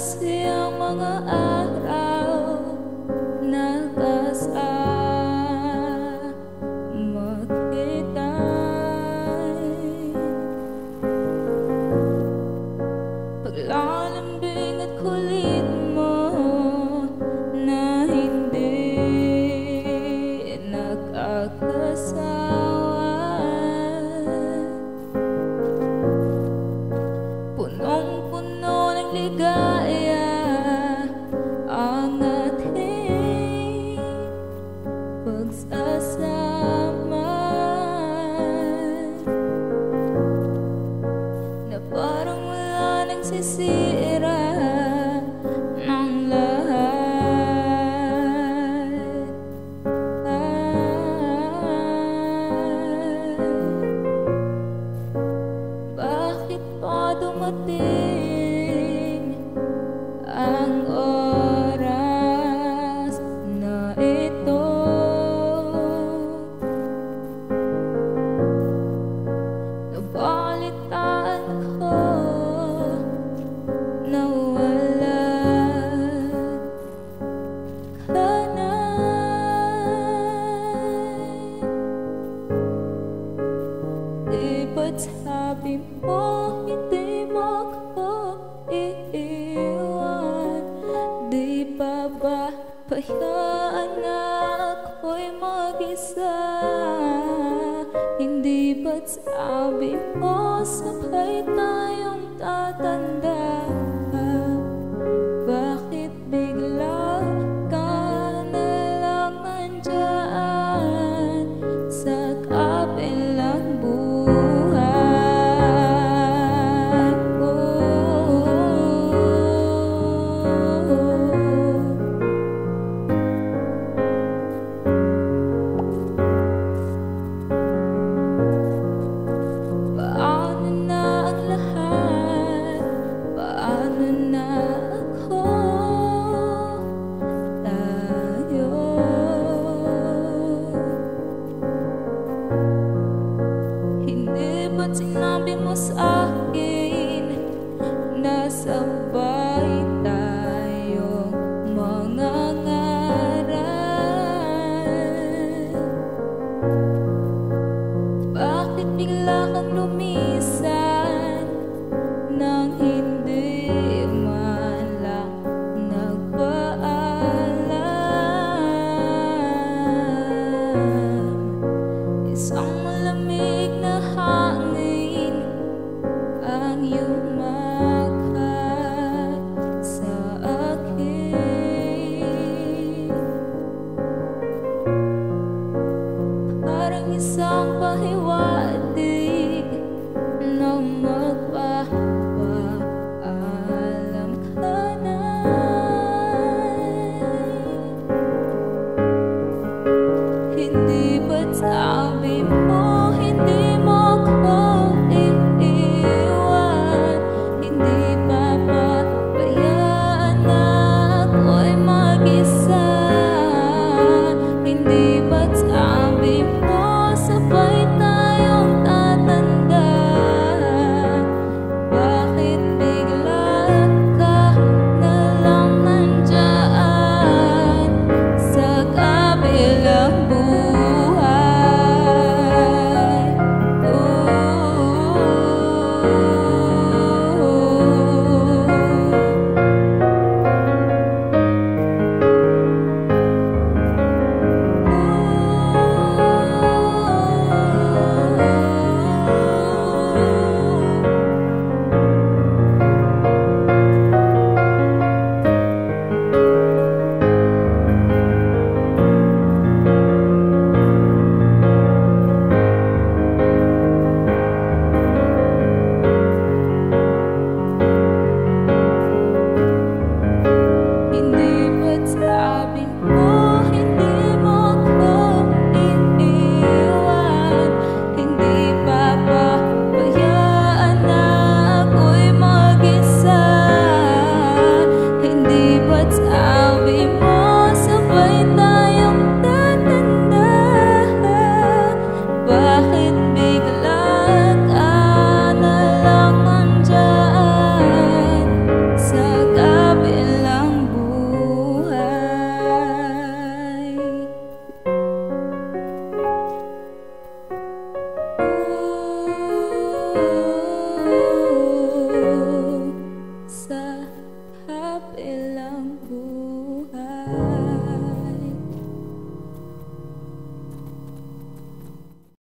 kasi ang mga araw na kasama kita'y paglalambing at kulit mo na hindi nakakasawa. Punong-puno ng ligaya ang ating pagsasama, na parang wala nagsisira ng lahat. Bakit pa dumating ang oras na ito? Nabalitaan ko na wala ka na. Di ba't sabi mo hindi mo ko iiwan? Di pa ba payaan na ako'y mag-isa? Hindi ba't sabi mo sabay tayo